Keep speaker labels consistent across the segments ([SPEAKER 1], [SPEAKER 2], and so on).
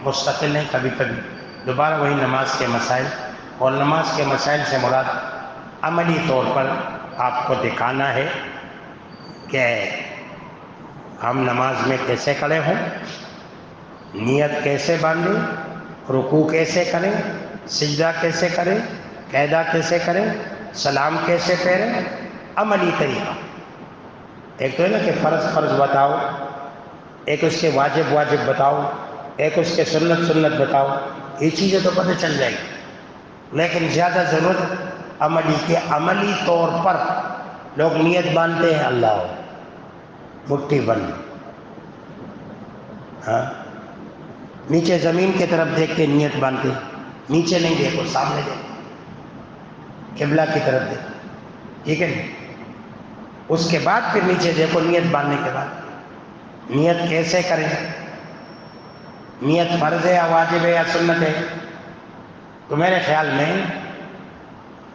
[SPEAKER 1] مستقل نہیں، کبھی کبھی دوبارہ وہی نماز کے مسائل، اور نماز کے مسائل سے مراد عملی طور پر آپ کو دکھانا ہے کہ ہم نماز میں کیسے کھڑے ہوں، نیت کیسے باندھیں، رکوع کیسے کریں، سجدہ کیسے کریں، قعدہ کیسے کریں، سلام کیسے پھیریں، عملی طریقہ۔ ایک تو ہے نا کہ فرض بتاؤ، ایک اس کے واجب بتاؤ، ایک اس کے سنت بتاؤ، یہ چیزیں تو پتہ چل جائے گی، لیکن زیادہ ضرورت عملی کے۔ عملی طور پر لوگ نیت باندھتے ہیں اللہ مٹھی بند، ہاں نیچے زمین کی طرف دیکھ کے نیت باندھتے، نیچے نہیں دیکھو، سامنے دیکھو، قبلہ کی طرف دیکھو، ٹھیک ہے نا؟ اس کے بعد پھر نیچے دیکھو، نیت باندھنے کے بعد نیت کیسے کریں، نیت فرض ہے یا واجب ہے یا سنت ہے؟ تو میرے خیال میں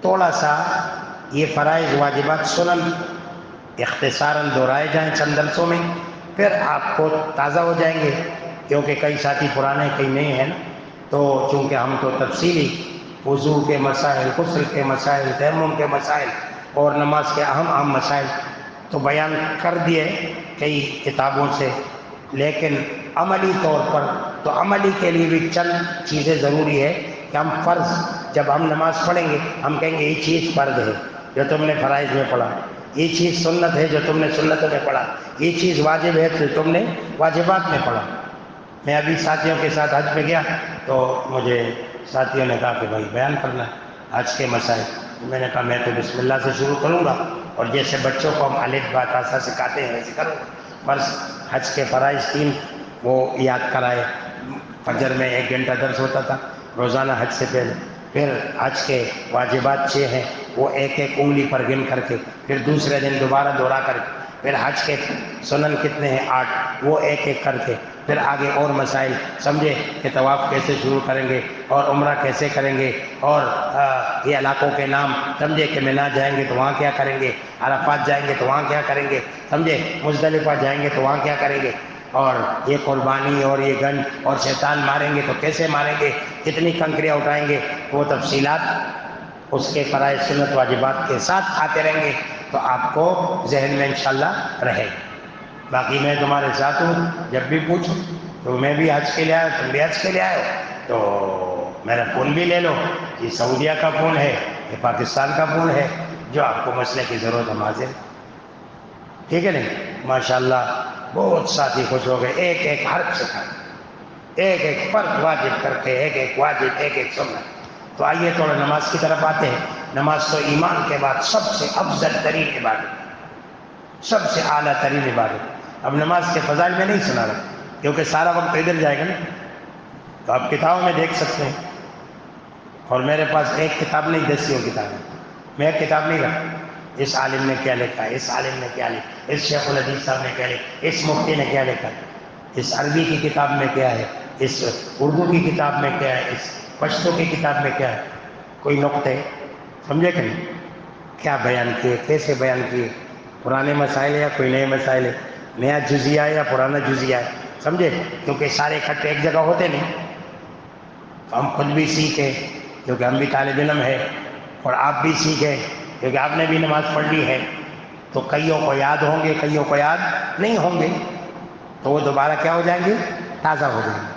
[SPEAKER 1] تھوڑا سا یہ فرائض واجبات سنن اختصاراً دہرائے جائیں چند درسوں میں، پھر آپ کو تازہ ہو جائیں گے، کیونکہ کئی ساتھی پرانے کئی نئے ہیں نا، تو چونکہ ہم تو تفصیلی وضو کے مسائل، غسل کے مسائل، تیمم کے مسائل اور نماز کے اہم مسائل تو بیان کر دیے کئی کتابوں سے، لیکن عملی طور پر تو عملی کے لیے بھی چند چیزیں ضروری ہے کہ ہم فرض، جب ہم نماز پڑھیں گے ہم کہیں گے یہ چیز فرض ہے جو تم نے فرائض میں پڑھا، یہ چیز سنت ہے جو تم نے سنتوں میں پڑھا، یہ چیز واجب ہے جو تم نے واجبات میں پڑھا۔ میں ابھی ساتھیوں کے ساتھ حج پہ گیا تو مجھے ساتھیوں نے کہا کہ بھائی بیان کرنا حج کے مسائل، میں نے کہا میں تو بسم اللہ سے شروع کروں گا، اور جیسے بچوں کو ہم الف با تا سا سکھاتے ہیں ویسے کروں گا۔ فرض حج کے فرائض 3 وہ یاد کرائے، فجر میں 1 گھنٹہ درس ہوتا تھا روزانہ حج سے پہلے، پھر حج کے واجبات 6 ہیں وہ ایک انگلی پر گن کر کے، پھر دوسرے دن دوبارہ دوہرا کر کے، پھر حج کے سنن کتنے ہیں 8 وہ ایک کر کے، پھر آگے اور مسائل سمجھے کہ طواف کیسے شروع کریں گے اور عمرہ کیسے کریں گے، اور یہ علاقوں کے نام سمجھے کہ مینا جائیں گے تو وہاں کیا کریں گے، عرفات جائیں گے تو وہاں کیا کریں گے، سمجھے مزدلفہ جائیں گے تو وہاں کیا کریں گے، اور یہ قربانی اور یہ گن اور شیطان ماریں گے تو کیسے ماریں گے، کتنی کنکریاں اٹھائیں گے، وہ تفصیلات اس کے فرائض سنت واجبات کے ساتھ آتے رہیں گے تو آپ کو ذہن میں انشاءاللہ رہے گا۔ باقی میں تمہارے ساتھ ہوں، جب بھی پوچھو تو میں بھی حج کے لیے آیا، تم بھی حج کے لیے آئے ہو تو میرا فون بھی لے لو، یہ سعودیہ کا فون ہے، یہ پاکستان کا فون ہے، جو آپ کو مسئلے کی ضرورت ہم حاضر، ٹھیک ہے نہیں؟ ماشاءاللہ بہت ساتھی خوش ہو گئے، ایک حرف سکھا، ایک فرض واجب کر کے، ایک واجب، ایک سنت۔ تو آئیے تھوڑا نماز کی طرف آتے ہیں۔ نماز تو ایمان کے بعد سب سے افضل ترین عبادت، سب سے اعلیٰ ترین عبادت۔ اب نماز کے فضائل میں نہیں سنا رہا کیونکہ سارا وقت ادھر جائے گا نا، تو آپ کتابوں میں دیکھ سکتے ہیں، اور میرے پاس ایک کتاب نہیں 10 کتابیں، میں ایک کتاب نہیں رکھتا، اس عالم نے کیا لکھا ہے، اس عالم نے کیا لکھا، اس شیخ الحدیث صاحب نے کیا لکھا، اس مفتی نے کیا لکھا، اس عربی کی کتاب میں کیا ہے، اس اردو کی کتاب میں کیا ہے، اس پشتو کی کتاب میں کیا ہے، کوئی نقطے سمجھے کہ نہیں، کیا بیان کیے، کیسے بیان کیے، پرانے مسائل یا کوئی نئے مسائل ہے، نیا جزیہ ہے یا پرانا جزیہ ہے، سمجھے؟ کیونکہ سارے اکٹھے ایک جگہ ہوتے نہیں، تو ہم خود بھی سیکھیں کیونکہ ہم بھی طالب علم ہیں، اور آپ بھی سیکھیں کیونکہ آپ نے بھی نماز پڑھ لی ہے، تو کئیوں کو یاد ہوں گے، کئیوں کو یاد نہیں ہوں گے، تو وہ دوبارہ کیا ہو جائیں گے، تازہ ہو جائیں گے۔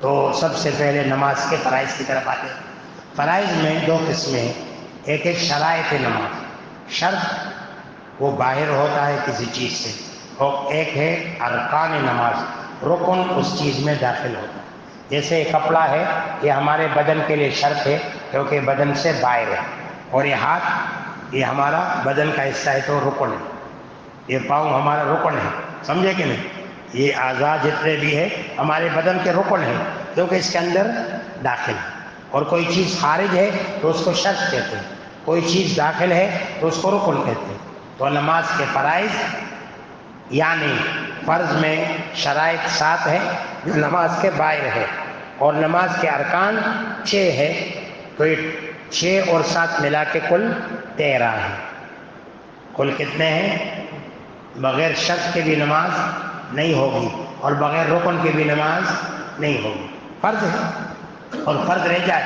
[SPEAKER 1] تو سب سے پہلے نماز کے فرائض کی طرف آتے ہیں۔ فرائض میں 2 قسمیں ہیں، ایک شرائط نماز، شرط وہ باہر ہوتا ہے کسی چیز سے، اور ایک ہے ارکان نماز، رکن اس چیز میں داخل ہوتا ہے۔ جیسے کپڑا ہے، یہ ہمارے بدن کے لیے شرط ہے کیونکہ بدن سے باہر ہے، اور یہ ہاتھ یہ ہمارا بدن کا حصہ ہے تو رکن ہے، یہ پاؤں ہمارا رکن ہے، سمجھے کہ نہیں؟ یہ اعضاء جتنے بھی ہے ہمارے بدن کے رکن ہیں کیونکہ اس کے اندر داخل ہے، اور کوئی چیز خارج ہے تو اس کو شرط کہتے ہیں، کوئی چیز داخل ہے تو اس کو رکن کہتے ہیں۔ تو نماز کے فرائض یعنی فرض میں شرائط 7 ہے جو نماز کے باہر ہے، اور نماز کے ارکان 6 ہے، تو یہ 6 اور 7 ملا کے کل 13 ہے۔ کل کتنے ہیں؟ بغیر شرط کے بھی نماز نہیں ہوگی اور بغیر رکن کے بھی نماز نہیں ہوگی۔ فرض ہے، اور فرض رہ جائے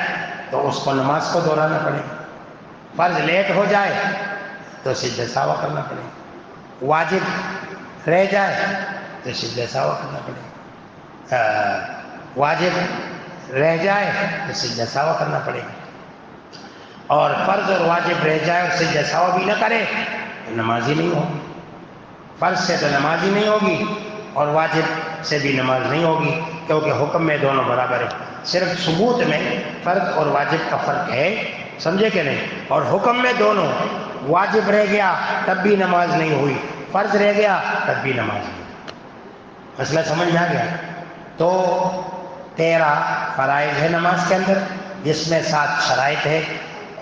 [SPEAKER 1] تو اس کو نماز کو دہرانا پڑے گا، فرض لیٹ ہو جائے تو سجدہ سہو کرنا پڑے گا، واجب رہ جائے تو سجدہ سہو کرنا پڑے گا، واجب رہ جائے تو سجدہ سہو کرنا پڑے گا، اور فرض اور واجب رہ جائے اور سجدہ سہو بھی نہ کرے تو نماز ہی نہیں ہوگی، فرض سے تو نماز ہی نہیں ہوگی اور واجب سے بھی نماز نہیں ہوگی، کیونکہ حکم میں دونوں برابر ہے، صرف ثبوت میں فرض اور واجب کا فرق ہے، سمجھے کہ نہیں، اور حکم میں دونوں، واجب رہ گیا تب بھی نماز نہیں ہوئی، فرض رہ گیا تب بھی نماز نہیں ہوئی، مسئلہ سمجھ میں آ گیا؟ تو 13 فرائض ہے نماز کے اندر، جس میں 7 شرائط ہے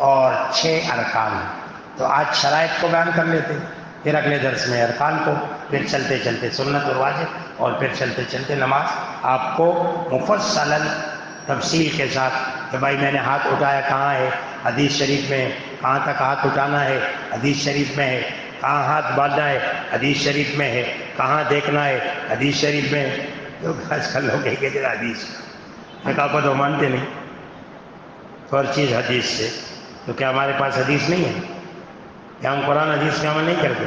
[SPEAKER 1] اور 6 ارکان ہیں، تو آج شرائط کو بیان کر لیتے ہیں، پھر اگلے درس میں ارکان کو، پھر چلتے چلتے سنت اور واجب، اور پھر چلتے چلتے نماز آپ کو مفصلاً تفصیل کے ساتھ کہ بھائی میں نے ہاتھ اٹھایا کہاں ہے، حدیث شریف میں کہاں تک ہاتھ اٹھانا ہے، حدیث شریف میں ہے، کہاں ہاتھ باندھنا ہے، حدیث شریف میں ہے، کہاں دیکھنا ہے، حدیث شریف میں ہے، تو آج کل لوگ کہتے ہیں حدیث ثقافت وہ مانتے نہیں، تو ہر چیز حدیث سے، تو کیا ہمارے پاس حدیث نہیں ہے؟ کیا ہم قرآن حدیث کا عمل نہیں کرتے؟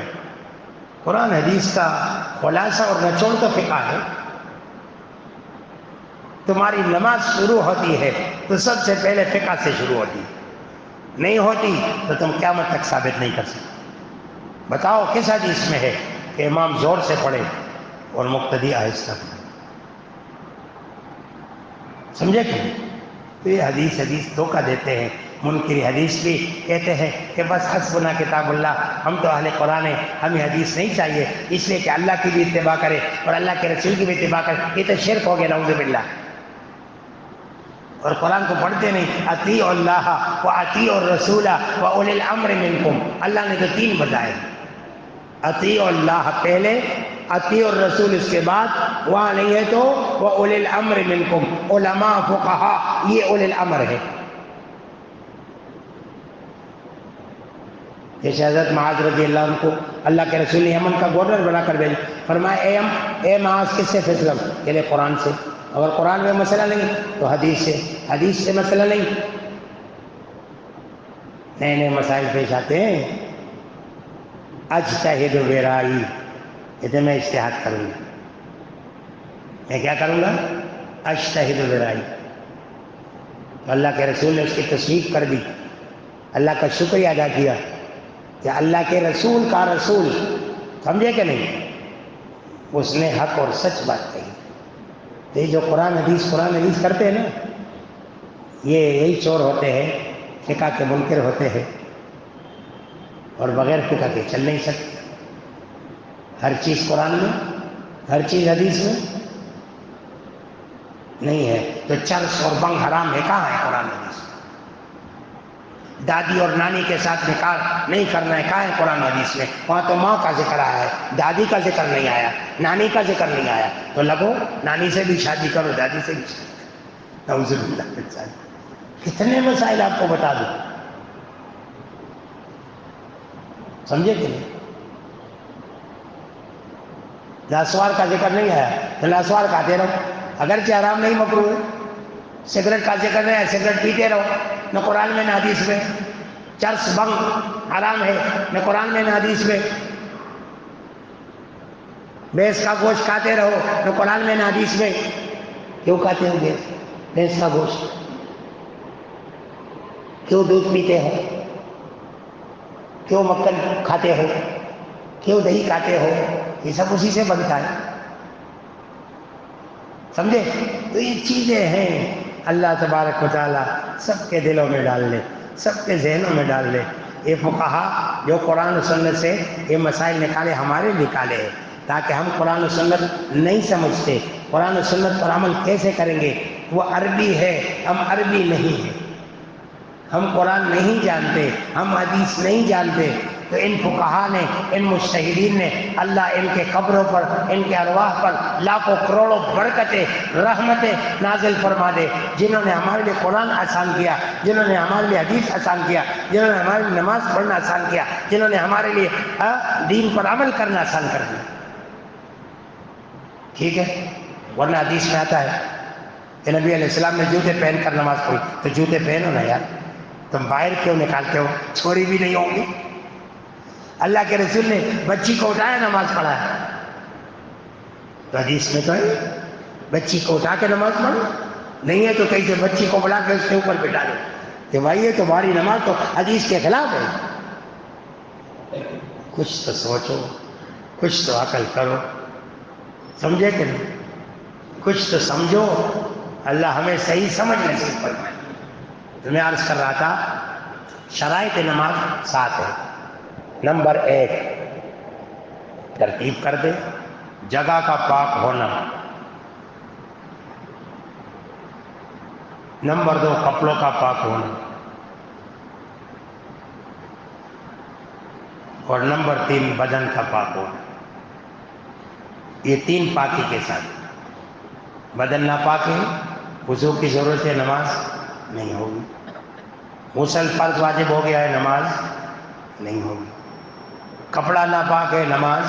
[SPEAKER 1] قرآن حدیث کا خلاصہ اور نچوڑ تو فقہ ہے، تمہاری نماز شروع ہوتی ہے تو سب سے پہلے فقہ سے شروع ہوتی، نہیں ہوتی تو تم قیامت تک ثابت نہیں کر سکتے، بتاؤ کس حدیث میں ہے کہ امام زور سے پڑھے اور مقتدی آہستہ پڑھے؟ سمجھے کہ تو یہ حدیث دھوکہ دیتے ہیں، منکر حدیث بھی کہتے ہیں کہ بس حسبنا کتاب اللہ، ہم تو اہل قرآن ہیں، ہمیں حدیث نہیں چاہیے، اس لیے کہ اللہ کی بھی اتباع کرے اور اللہ کے رسول کی بھی اتباع کرے، یہ تو شرک ہو گیا نعوذ باللہ، اور قرآن کو پڑھتے نہیں، اطیعوا اللہ واطیعوا الرسول واولی الامر منکم، اللہ نے تو 3 بتائے، اطیعوا اللہ پہلے، اطیعوا الرسول اس کے بعد، وہاں نہیں ہے تو واولی الامر منکم، علماء فقہاء یہ اولی الامر ہے، جیسے حضرت معاذ رضی اللہ عنہ کو اللہ کے رسول نے یمن کا گورنر بنا کر بھیجا، فرمایا اے معاذ کس سے فیصلہ؟ کہ قرآن سے، اگر قرآن میں مسئلہ نہیں تو حدیث سے، حدیث سے مسئلہ نہیں، نئے نئے مسائل پیش آتے ہیں، اجتہد برائی، کہتے میں اجتہاد کروں گا، میں کیا کروں گا؟ اجتہد برائی، تو اللہ کے رسول نے اس کی تصدیق کر دی، اللہ کا شکریہ ادا کیا کہ اللہ کے رسول کا رسول، سمجھے کہ نہیں، اس نے حق اور سچ بات کہی، تو یہ جو قرآن حدیث کرتے ہیں نا، یہی چور ہوتے ہیں، فقہ کے منکر ہوتے ہیں، اور بغیر فقہ کے چل نہیں سکتے، ہر چیز قرآن میں، ہر چیز حدیث میں نہیں ہے، تو چرس اور بنگ حرام ہے، کہاں ہے قرآن حدیث؟ دادی اور نانی کے ساتھ نکاح نہیں کرنا ہے، کہاں ہے قرآن حدیث میں؟ وہاں تو ماں کا ذکر آیا ہے، دادی کا ذکر نہیں آیا، نانی کا ذکر نہیں آیا، تو لگو نانی سے بھی شادی کرو، دادی سے بھی شادی کرو، نعوذ باللہ من ذالک، کتنے مسائل آپ کو بتا دوں، سمجھے کہ نہیں؟ لاسوار کا ذکر نہیں آیا تو لاسوار کھاتے رہو، اگرچہ حرام نہیں مکروہ ہے، سگریٹ کا ذکر نہیں ہے، سگریٹ پیتے رہو، نہ قرآن میں نہ حدیث میں، چرس بنگ حرام ہے، نہ قرآن میں نہ حدیث میں، بھینس کا گوشت کھاتے رہو، نہ قرآن میں نہ حدیث میں، کیوں کھاتے ہو بھینس کا گوشت؟ کیوں دودھ پیتے ہو؟ کیوں مکھن کھاتے ہو؟ کیوں دہی کھاتے ہو؟ یہ سب اسی سے بنتا ہے، سمجھے؟ تو یہ چیزیں ہیں، اللہ تبارک و تعالیٰ سب کے دلوں میں ڈال لے، سب کے ذہنوں میں ڈال لے، یہ فقہا جو قرآن و سنت سے یہ مسائل نکالے ہمارے نکالے ہیں، تاکہ ہم قرآن و سنت نہیں سمجھتے، قرآن و سنت پر عمل کیسے کریں گے؟ وہ عربی ہے، ہم عربی نہیں ہیں، ہم قرآن نہیں جانتے، ہم حدیث نہیں جانتے، تو ان فقہا نے، ان مجتہدین نے، اللہ ان کے قبروں پر، ان کے ارواح پر لاکھوں کروڑوں برکتیں، رحمتیں نازل فرما دے، جنہوں نے ہمارے لیے قرآن آسان کیا، جنہوں نے ہمارے لیے حدیث آسان کیا، جنہوں نے ہمارے لیے نماز پڑھنا آسان کیا، جنہوں نے ہمارے لیے دین پر عمل کرنا آسان کر دیا، ٹھیک ہے؟ ورنہ حدیث میں آتا ہے کہ نبی علیہ السلام نے جوتے پہن کر نماز پڑھی، تو جوتے پہنو نا یار، تم باہر کیوں نکالتے ہو؟ چھوڑی بھی نہیں ہوں گی۔ اللہ کے رسول نے بچی کو اٹھایا نماز پڑھایا، تو حدیث میں تو ہے بچی کو اٹھا کے نماز پڑھو، نہیں ہے تو کہیں سے بچی کو بلا کے اس کے اوپر بٹھا دو کہ بھائی یہ تمہاری نماز تو حدیث کے خلاف ہے۔ کچھ تو سوچو، کچھ تو عقل کرو، سمجھے کہ نہیں؟ کچھ تو سمجھو، اللہ ہمیں صحیح سمجھ نصیب فرمائے۔ تو میں عرض کر رہا تھا شرائط نماز 7 ہے۔ نمبر 1 ترتیب کر دے، جگہ کا پاک ہونا۔ نمبر 2 کپڑوں کا پاک ہونا، اور نمبر 3 بدن کا پاک ہونا۔ یہ 3 پاکی کے ساتھ، بدن ناپاک ہے وضو کی ضرورت ہے، نماز نہیں ہوگی۔ غسل فرض واجب ہو گیا ہے، نماز نہیں ہوگی۔ کپڑا ناپاک ہے، نماز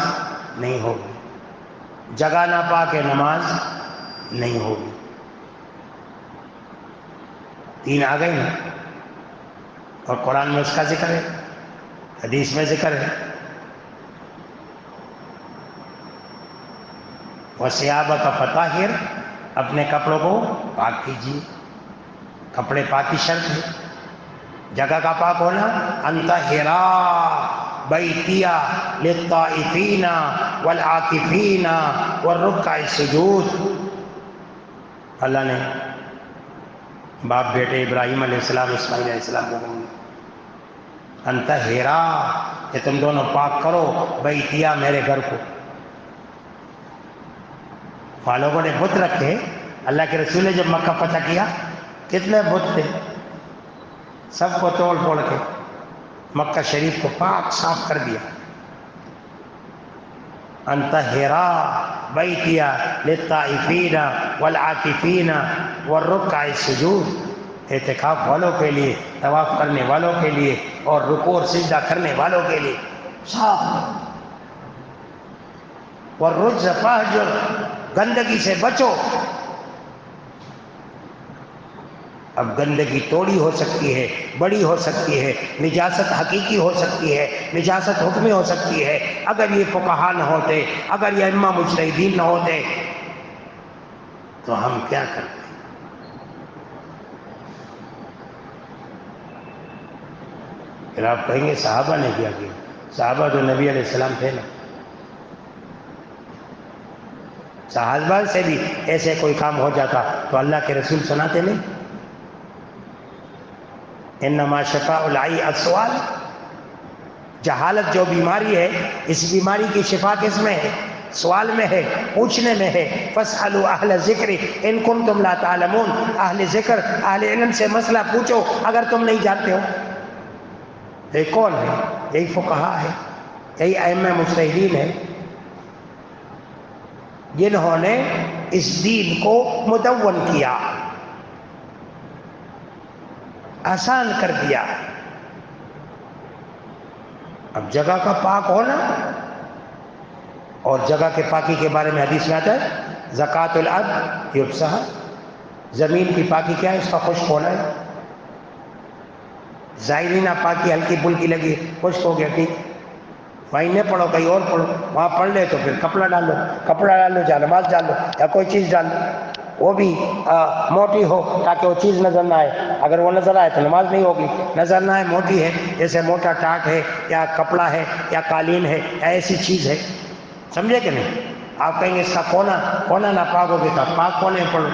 [SPEAKER 1] نہیں ہوگی۔ جگہ ناپاک ہے، نماز نہیں ہوگی۔ 3 آ گئی نا، اور قرآن میں اس کا ذکر ہے، حدیث میں ذکر ہے۔ وَثِيَابَكَ فَطَهِّرْ، اپنے کپڑوں کو پاک کیجیے، کپڑے پاک کی شرط ہے۔ جگہ کا پاک ہونا، أَنْ بیتیا للطائفین والعاکفین والرکع السجود۔ اللہ نے باپ بیٹے ابراہیم علیہ السلام اسماعیل علیہ السلام کو کہا انت ہیرا، کہ تم دونوں پاک کرو بیتیا، میرے گھر کو۔ وہاں لوگوں نے بت رکھے، اللہ کے رسول نے جب مکہ فتح کیا کتنے بت تھے، سب کو توڑ پھوڑ کے مکہ شریف کو پاک صاف کر دیا۔ انت ہیرا بیتیا للطائفین والعاکفین والرکع السجود، اعتکاف والوں کے لیے، طواف کرنے والوں کے لیے، اور رکوع اور سجدہ کرنے والوں کے لیے صاف۔ والرجز فاہجر، گندگی سے بچو۔ اب گندگی توڑی ہو سکتی ہے، بڑی ہو سکتی ہے، نجاست حقیقی ہو سکتی ہے، نجاست حکمی ہو سکتی ہے۔ اگر یہ فقہا نہ ہوتے، اگر یہ ائمہ مجتہدین نہ ہوتے تو ہم کیا کرتے؟ پھر آپ کہیں گے صحابہ نے کیا کیا؟ صحابہ تو نبی علیہ السلام تھے نا، صحابہ سے بھی ایسے کوئی کام ہو جاتا تو اللہ کے رسول سناتے نہیں؟ انما شفاء العی السؤال، جہالت جو بیماری ہے، اس بیماری کی شفا کس میں ہے؟ سوال میں ہے، پوچھنے میں ہے۔ فاسألوا اہل الذکر ان کنتم لا تعلمون، اہل ذکر اہل علم سے مسئلہ پوچھو اگر تم نہیں جانتے ہو۔ یہ کون ہے؟ یہی فقہا ہے، یہی ائمہ مجتہدین ہے، جنہوں نے اس دین کو مدون کیا، آسان کر دیا۔ اب جگہ کا پاک ہونا، اور جگہ کے پاکی کے بارے میں حدیث میں آتا ہے زکوٰۃ الارض یبسہا، زمین کی پاکی کیا ہے؟ اس کا خشک ہونا ہے۔ ظاہری ناپاکی ہلکی پھلکی لگی، خشک ہو گیا، ٹھیک، وہیں نہ پڑھو، کہیں اور پڑھو، وہاں پڑھ لے تو پھر کپڑا ڈال لو، کپڑا ڈال لو، جانماز ڈال لو، یا کوئی چیز ڈال لو، وہ بھی موٹی ہو تاکہ وہ چیز نظر نہ آئے۔ اگر وہ نظر آئے تو نماز نہیں ہوگی، نظر نہ آئے موٹی ہے، جیسے موٹا ٹاٹ ہے یا کپڑا ہے یا قالین ہے یا ایسی چیز ہے، سمجھے کہ نہیں؟ آپ کہیں گے اس کا کونا ناپاک ہو گیا تھا، پاک کونے پڑھو،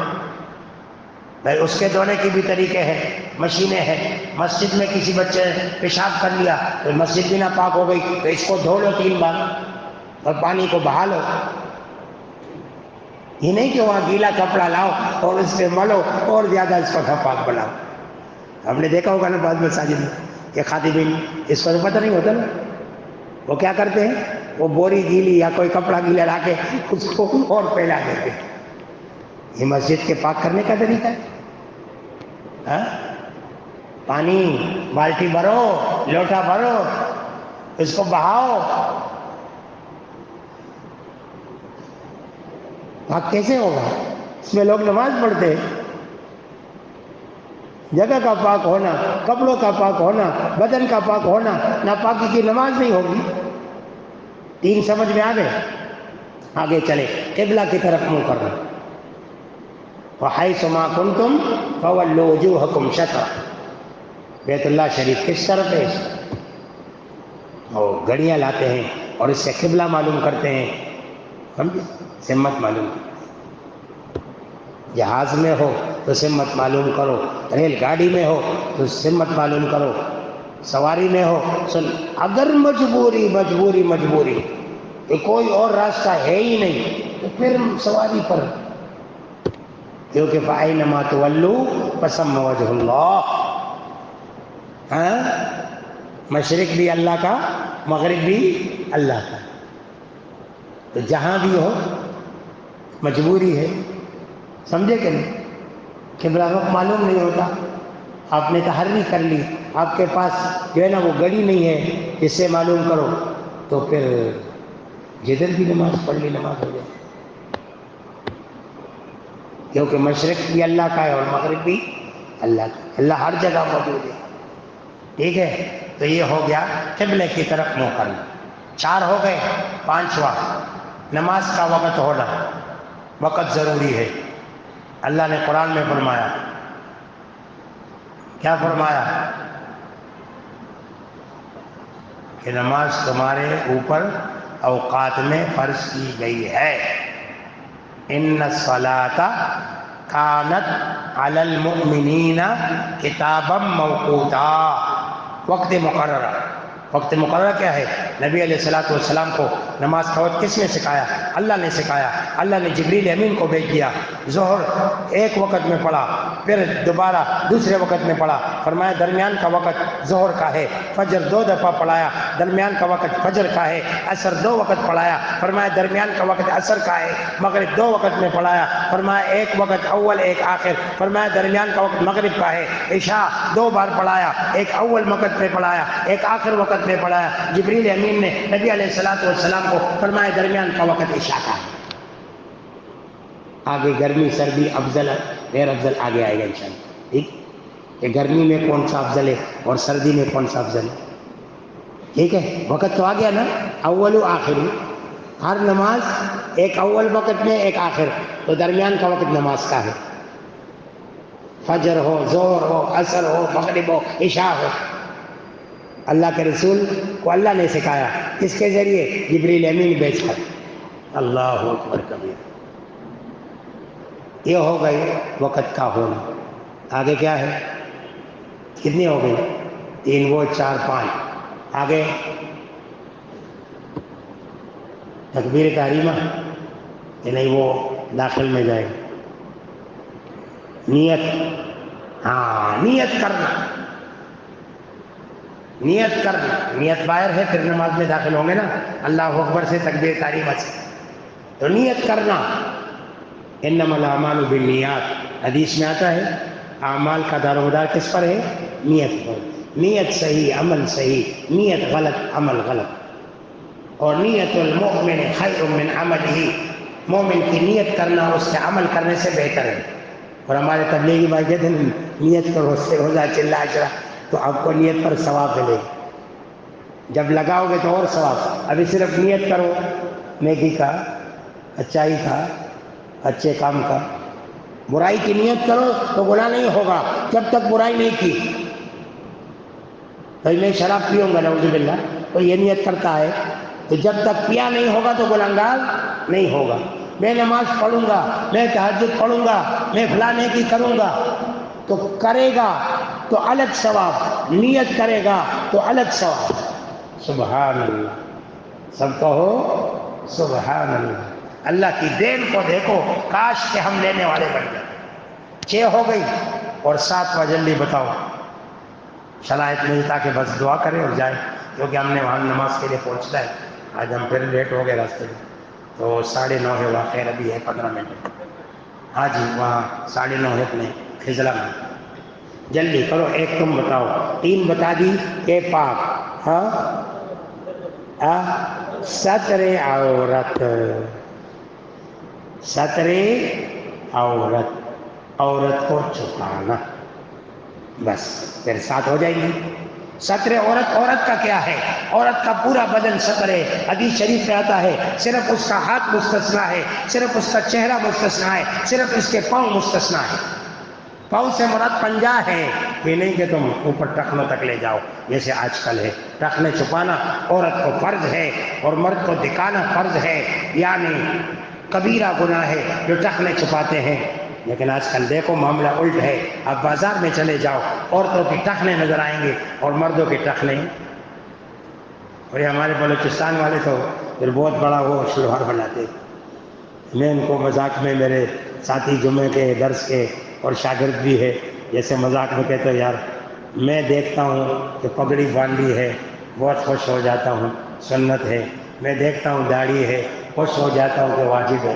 [SPEAKER 1] بھائی اس کے دھونے کی بھی طریقے ہیں، مشینیں ہیں۔ مسجد میں کسی بچے نے پیشاب کر لیا تو مسجد بھی ناپاک ہو گئی، تو اس کو دھو لو 3 بار اور پانی کو بہا لو۔ یہ نہیں کہ وہاں گیلا کپڑا لاؤ اور اس پہ ملو اور زیادہ اس کو ناپاک بناؤ۔ ہم نے دیکھا ہوگا نا بعض مساجد میں کہ خادمین، اس کو تو پتہ نہیں ہوتا نا، وہ کیا کرتے ہیں، وہ بوری گیلی یا کوئی کپڑا گیلا لا کے اس کو اور پھیلا دیتے ہیں۔ یہ مسجد کے پاک کرنے کا طریقہ ہے؟ پانی بالٹی بھرو، لوٹا بھرو، اس کو بہاؤ، پاک کیسے ہوگا؟ اس میں لوگ نماز پڑھتے ہیں، جگہ کا پاک ہونا، کپڑوں کا پاک ہونا، بدن کا پاک ہونا، ناپاکی کی نماز نہیں ہوگی۔ تین سمجھ میں آ گئے؟ آگے چلے، قبلہ کی طرف منہ کرنا۔ وَحَيْثُ مَا كُنْتُمْ فَوَلُّوا وُجُوهَكُمْ شَطْرَهُ، بیت اللہ شریف کس طرف ہے؟ وہ گھڑیاں لاتے ہیں اور اس سے قبلہ معلوم کرتے ہیں، سمجھے؟ سمت معلوم کرتے ہیں۔ جہاز میں ہو تو سمت معلوم کرو، ریل گاڑی میں ہو تو سمت معلوم کرو، سواری میں ہو اگر مجبوری کہ کوئی اور راستہ ہے ہی نہیں تو پھر سواری پر، کیونکہ فَأَيْنَمَا تُوَلُّوا فَثَمَّ وَجْهُ اللَّهِ، ہاں، مشرق بھی اللہ کا، مغرب بھی اللہ کا، تو جہاں بھی ہو مجبوری ہے، سمجھے کہ نہیں؟ قبلہ رخ معلوم نہیں ہوتا، آپ نے تحری کر لی، آپ کے پاس جو ہے نا وہ گھڑی نہیں ہے جس سے معلوم کرو، تو پھر جدھر بھی نماز پڑھ لی نماز ہو جائے، کیونکہ مشرق بھی اللہ کا ہے اور مغرب بھی اللہ کا، اللہ ہر جگہ موجود ہے، ٹھیک ہے؟ تو یہ ہو گیا قبلے کی طرف منہ کرنا۔ 4 ہو گئے، 5واں نماز کا وقت ہونا، وقت ضروری ہے۔ اللہ نے قرآن میں فرمایا، کیا فرمایا؟ کہ نماز تمہارے اوپر اوقات میں فرض کی گئی ہے۔ ان الصلاۃ کانت علی المؤمنین کتابا موقوتا، وقت مقررہ۔ وقت مقررہ کیا ہے؟ نبی علیہ الصلوۃ والسلام کو نماز کا وقت کس نے سکھایا؟ اللہ نے سکھایا۔ اللہ نے جبریل امین کو بھیج دیا، ظہر ایک وقت میں پڑھا، پھر دوبارہ دوسرے وقت میں پڑھا، فرمایا درمیان کا وقت ظہر کا ہے، فجر 2 دفعہ پڑھایا، درمیان کا وقت فجر کا ہے، عصر 2 وقت پڑھایا، فرمایا درمیان کا وقت عصر کا ہے، مغرب 2 وقت میں پڑھایا، فرمایا ایک وقت اول ایک آخر، فرمایا درمیان کا وقت مغرب کا ہے، عشاء 2 بار پڑھایا، ایک اول وقت میں پڑھایا، ایک آخر وقت میں پڑھایا۔ جبریل امین نے نبی علیہ الصلوۃ والسلام کو فرمایا درمیان کا وقت عشاء کا ہے۔ آگے گرمی سردی افضل غیر افضل آگے آئے گا انشاءاللہ، ٹھیک؟ کہ گرمی میں کون سا افضل ہے اور سردی میں کون سا افضل ہے، ٹھیک ہے؟ وقت تو آ گیا نا، اول و آخر، ہر نماز ایک اول وقت میں ایک آخر، تو درمیان کا وقت نماز کا ہے، فجر ہو، ظہر ہو، عصر ہو، مغرب ہو، عشاء ہو۔ اللہ کے رسول کو اللہ نے سکھایا، کس کے ذریعے؟ جبریل امین بھیج کر۔ اللہ اکبر کبیر۔ یہ ہو گئی وقت کا ہونا۔ آگے کیا ہے؟ کتنی ہو گئی؟ 3 وہ 4 5، آگے تکبیر تحریمہ کہ نہیں وہ داخل میں جائے، نیت، ہاں نیت کرنا، نیت کرنا، نیت باہر ہے پھر نماز میں داخل ہوں گے نا، اللہ اکبر سے تکبیر تحریمہ سے، تو نیت کرنا۔ انما الاعمال بالنیات، حدیث میں آتا ہے اعمال کا دار و مدار کس پر ہے؟ نیت پر۔ نیت صحیح عمل صحیح، نیت غلط عمل غلط۔ اور نیت المؤمن خیر من عملہ، مومن کی نیت کرنا اس کے عمل کرنے سے بہتر ہے۔ اور ہمارے تبلیغی بھائی کہتے ہیں نیت کرو اس سے ہو جائے چلا عشرہ، تو آپ کو نیت پر ثواب ملے گا، جب لگاؤ گے تو اور ثواب۔ ابھی صرف نیت کرو نیکی کا، اچائی کا، اچھے کام کا، برائی کی نیت کرو تو گناہ نہیں ہوگا جب تک برائی نہیں کی۔ تو میں شراب پیوں گا نعوذ باللہ، تو یہ نیت کرتا ہے، تو جب تک پیا نہیں ہوگا تو گنہگار نہیں ہوگا۔ میں نماز پڑھوں گا، میں تہجد پڑھوں گا، میں فلاں نیکی کروں گا، تو کرے گا تو الگ ثواب، نیت کرے گا تو الگ ثواب۔ سبحان اللہ، سب کہو سبحان اللہ۔ اللہ کی دین کو دیکھو، کاش کہ ہم لینے والے بن جائیں۔ 6 ہو گئی، اور 7واں جلدی بتاؤ، صلاحیت نہیں تاکہ بس دعا کریں اور جائیں، کیونکہ ہم نے وہاں نماز کے لیے پہنچنا ہے۔ آج ہم پھر لیٹ ہو گئے راستے میں، تو 9:30 ہے، وہاں خیر ابھی ہے 15 منٹ۔ ہاں جی، وہاں 9:30 ہے اپنے خزلہ میں۔ جلدی کرو، ایک تم بتاؤ، 3 بتا دی کہ پاک، ہاں ستر عورت، ستر عورت، عورت کو چھپانا، بس پھر ساتھ ہو جائیں گی. ستر عورت کا کیا ہے؟ عورت کا پورا بدن ستر ہے. حدیث شریف میں آتا ہے صرف اس کا ہاتھ مستثنا ہے، صرف اس کا چہرہ مستثنا ہے، صرف اس کے پاؤں مستثنا ہے. پاؤں سے مراد پنجہ ہے. یہ نہیں کہ تم اوپر ٹخنوں تک لے جاؤ جیسے آج کل ہے. ٹخنے چھپانا عورت کو فرض ہے اور مرد کو دکھانا فرض ہے، یعنی کبیرہ گناہ ہے جو ٹخنے چھپاتے ہیں. لیکن آج کل دیکھو معاملہ الٹ ہے. آپ بازار میں چلے جاؤ، عورتوں کی ٹخنے نظر آئیں گے اور مردوں کی ٹخنے. اور یہ ہمارے بلوچستان والے تو پھر بہت بڑا وہ شلوار بناتے. میں ان کو مذاق میں، میرے ساتھی جمعے کے درس کے اور شاگرد بھی ہے، جیسے مذاق میں کہتے یار میں دیکھتا ہوں کہ پگڑی باندھی ہے بہت خوش ہو جاتا ہوں، سنت ہے. میں دیکھتا ہوں داڑھی ہے خوش ہو جاتا ہوں کہ واجب ہے.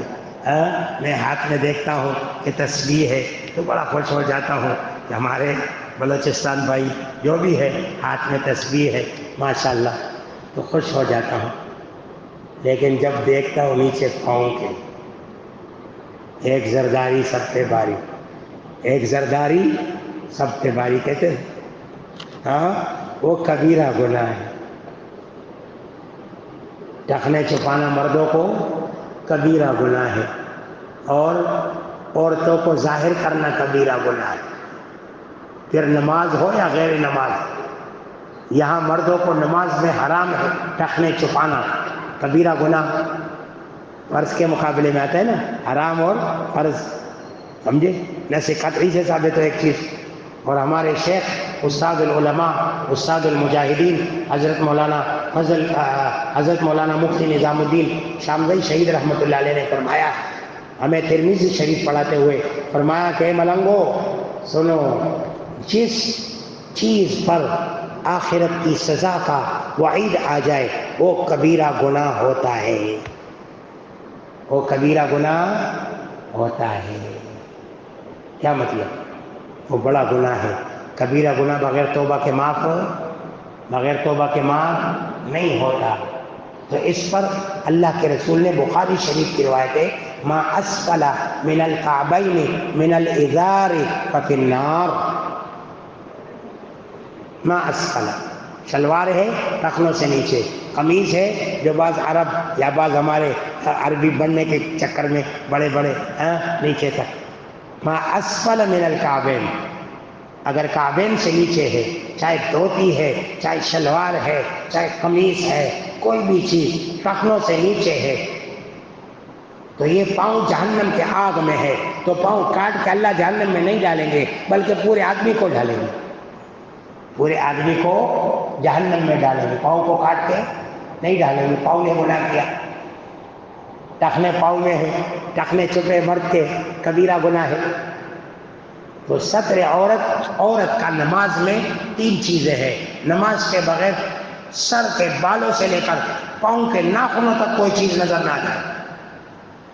[SPEAKER 1] میں ہاتھ میں دیکھتا ہوں کہ تسبیح ہے تو بڑا خوش ہو جاتا ہوں کہ ہمارے بلوچستان بھائی جو بھی ہے ہاتھ میں تسبیح ہے ماشاءاللہ، تو خوش ہو جاتا ہوں. لیکن جب دیکھتا ہوں نیچے پاؤں کے، ایک زرداری سب پہ باری، ایک زرداری سب پہ باری کہتے ہیں، ہاں وہ کبیرہ گناہ ہے. ٹخنے چھپانا مردوں کو کبیرہ گناہ ہے اور عورتوں کو ظاہر کرنا کبیرہ گناہ ہے. پھر نماز ہو یا غیر نماز، یہاں مردوں کو نماز میں حرام ہے ٹخنے چھپانا، کبیرہ گناہ. فرض کے مقابلے میں آتا ہے نا حرام اور فرض، سمجھے؟ جیسے قطعی سے ثابت ہو ایک چیز. اور ہمارے شیخ استاد العلماء استاد المجاہدین حضرت مولانا مفتی نظام الدین شامزئی شہید رحمۃ اللہ علیہ نے فرمایا، ہمیں ترمذی شریف پڑھاتے ہوئے فرمایا کہ ملنگو سنو، جس چیز پر آخرت کی سزا کا وعید آ جائے وہ کبیرہ گناہ ہوتا ہے، وہ کبیرہ گناہ ہوتا ہے. کیا مطلب؟ وہ بڑا گناہ ہے. کبیرہ گناہ بغیر توبہ کے معاف نہیں ہوتا. تو اس پر اللہ کے رسول نے بخاری شریف کی روایت ہے، ما اسفل من الکعبین من الازار ففی النار. ما اسفل شلوار ہے ٹخنوں سے نیچے، قمیض ہے جو بعض عرب یا بعض ہمارے عربی بننے کے چکر میں بڑے بڑے نیچے تک، ما اسفل من الکعبین، اگر کعبین سے نیچے ہے، چاہے دھوتی ہے، چاہے شلوار ہے، چاہے قمیص ہے، کوئی بھی چیز ٹخنوں سے نیچے ہے تو یہ پاؤں جہنم کے آگ میں ہے. تو پاؤں کاٹ کے اللہ جہنم میں نہیں ڈالیں گے بلکہ پورے آدمی کو ڈالیں گے، پورے آدمی کو جہنم میں ڈالیں گے. پاؤں کو کاٹ کے نہیں ڈالیں گے. پاؤں نے گناہ کیا، ٹخنے پاؤں میں ہے، ٹخنے چھپے مرد کے کبیرہ گناہ ہے. تو ستر عورت کا نماز میں 3 چیزیں ہیں. نماز کے بغیر سر کے بالوں سے لے کر پاؤں کے ناخنوں تک کوئی چیز نظر نہ آئے.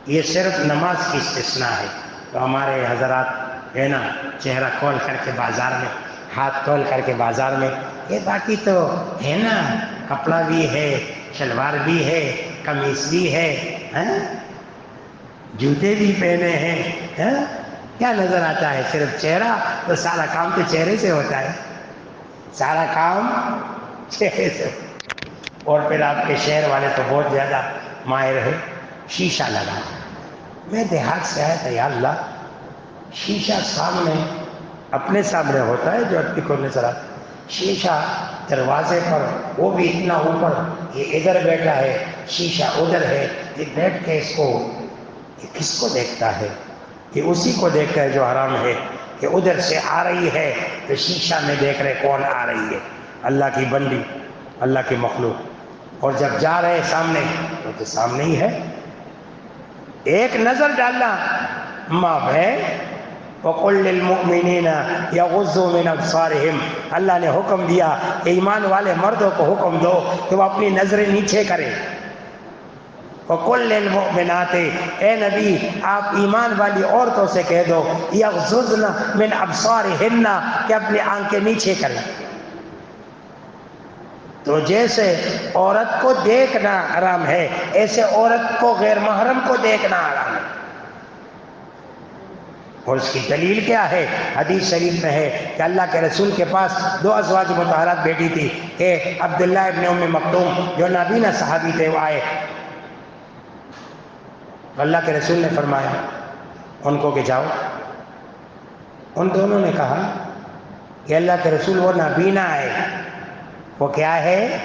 [SPEAKER 1] یہ صرف نماز کی استثناء ہے. تو ہمارے حضرات ہے نا چہرہ کھول کر کے بازار میں، ہاتھ کھول کر کے بازار میں، یہ باقی تو ہے نا کپڑا بھی ہے، شلوار بھی ہے، قمیص بھی ہے، جوتے بھی پہنے ہیں، کیا نظر آتا ہے؟ صرف چہرہ. تو سارا کام تو چہرے سے ہوتا ہے، سارا کام چہرے سے. اور پھر آپ کے شہر والے تو بہت زیادہ ماہر ہے شیشہ لگا. میں دیہات سے آیا تھا، یا اللہ شیشہ سامنے اپنے سامنے ہوتا ہے جو اپنی کو نظر آتا، شیشہ دروازے پر، وہ بھی اتنا اوپر، یہ ادھر بیٹھا ہے شیشہ ادھر ہے، یہ بیٹھ کے اس کو، یہ کس کو دیکھتا ہے؟ کہ اسی کو دیکھتا ہے جو حرام ہے، کہ ادھر سے آ رہی ہے تو شیشہ میں دیکھ رہے کون آ رہی ہے، اللہ کی بندی، اللہ کی مخلوق. اور جب جا رہے سامنے تو سامنے ہی ہے. ایک نظر ڈالنا معاف ہے. وَقُلْ لِلْمُؤْمِنِينَ يَغُضُّوا مِنْ أَبْصَارِهِمْ، اللہ نے حکم دیا کہ ایمان والے مردوں کو حکم دو کہ وہ اپنی نظریں نیچے کریں. وَقُلْ لِلْمُؤْمِنَاتِ، اے نبی آپ ایمان والی عورتوں سے کہہ دو يَغْضُضْنَ مِنْ أَبْصَارِهِنَّ کہ اپنی آنکھیں نیچے کریں. تو جیسے عورت کو دیکھنا حرام ہے، ایسے عورت کو غیر محرم کو دیکھنا حرام ہے. اور اس کی دلیل کیا ہے؟ حدیث شریف میں ہے کہ اللہ کے رسول کے پاس 2 ازواج مطہرات بیٹی تھی، کہ عبداللہ ابن ام مکتوم جو نابینا صحابی تھے وہ آئے، اللہ کے رسول نے فرمایا ان کو کہ جاؤ. ان دونوں نے کہا کہ اللہ کے رسول وہ نابینا ہے. وہ کیا ہے؟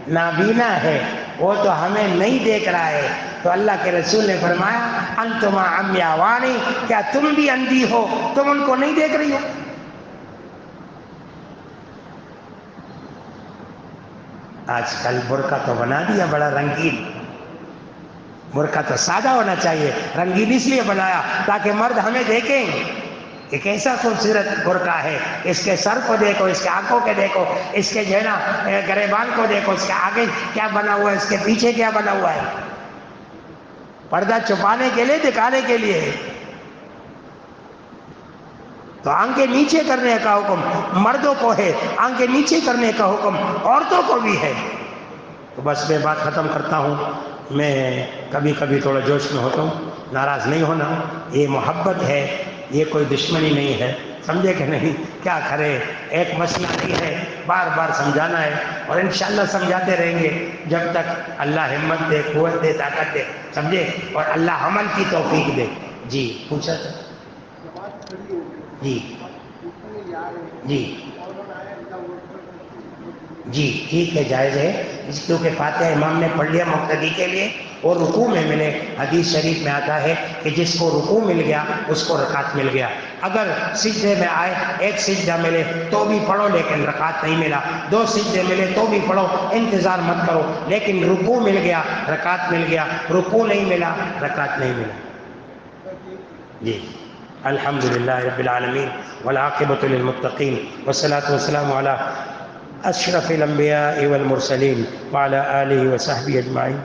[SPEAKER 1] نابینا ہے، وہ تو ہمیں نہیں دیکھ رہا ہے. تو اللہ کے رسول نے فرمایا انتما عمیاوانی، کیا تم بھی اندھی ہو؟ تم ان کو نہیں دیکھ رہی ہو؟ آج کل برقع تو بنا دیا بڑا رنگین. برقع تو سادہ ہونا چاہیے، رنگین اس لیے بنایا تاکہ مرد ہمیں دیکھیں کہ کیسا خوبصورت برقع ہے. اس کے سر کو دیکھو، اس کے آنکھوں کے دیکھو، اس کے جو ہے نا گریبان کو دیکھو، اس کے آگے کیا بنا ہوا ہے، اس کے پیچھے کیا بنا ہوا ہے. پردہ چھپانے کے لیے، دکھانے کے لیے. تو آنکھیں نیچے کرنے کا حکم مردوں کو ہے، آنکھیں نیچے کرنے کا حکم عورتوں کو بھی ہے. تو بس میں بات ختم کرتا ہوں. میں کبھی کبھی تھوڑا جوش میں ہوتا ہوں، ناراض نہیں ہونا. یہ محبت ہے، یہ کوئی دشمنی نہیں ہے. سمجھے کہ نہیں؟ کیا کرے، ایک مسئلہ نہیں ہے، بار بار سمجھانا ہے، اور انشاءاللہ سمجھاتے رہیں گے جب تک اللہ ہمت دے، قوت دے، طاقت دے. سمجھے؟ اور اللہ عمل کی توفیق دے. جی پوچھا تھا. جی جی جی ٹھیک ہے، جائز ہے. اس کیونکہ فاتحہ امام نے پڑھ لیا مقتدی کے لیے، اور رکوع میں ملے. حدیث شریف میں آتا ہے کہ جس کو رکوع مل گیا اس کو رکعت مل گیا. اگر سجدے میں آئے، ایک سجدہ ملے تو بھی پڑھو، لیکن رکعت نہیں ملا. 2 سجدے ملے تو بھی پڑھو، انتظار مت کرو. لیکن رکوع مل گیا رکعت مل گیا، رکوع نہیں ملا رکعت نہیں ملا. جی الحمدللہ رب العالمین والعاقبۃ للمتقین والصلاۃ والسلام علی اشرف الانبیاء والمرسلین وعلی آلہ وصحبہ اجمعین.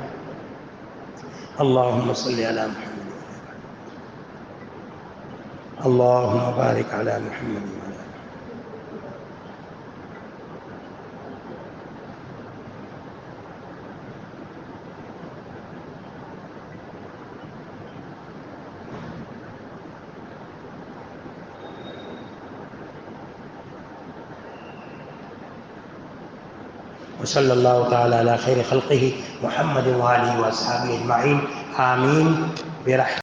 [SPEAKER 1] اللہم صلی علی محمد، اللہم بارک علی محمد. وصلی اللہ تعالی علی خیر خلقہ محمد وآلہ وصحبہ اجمعین. آمین برحمتہ.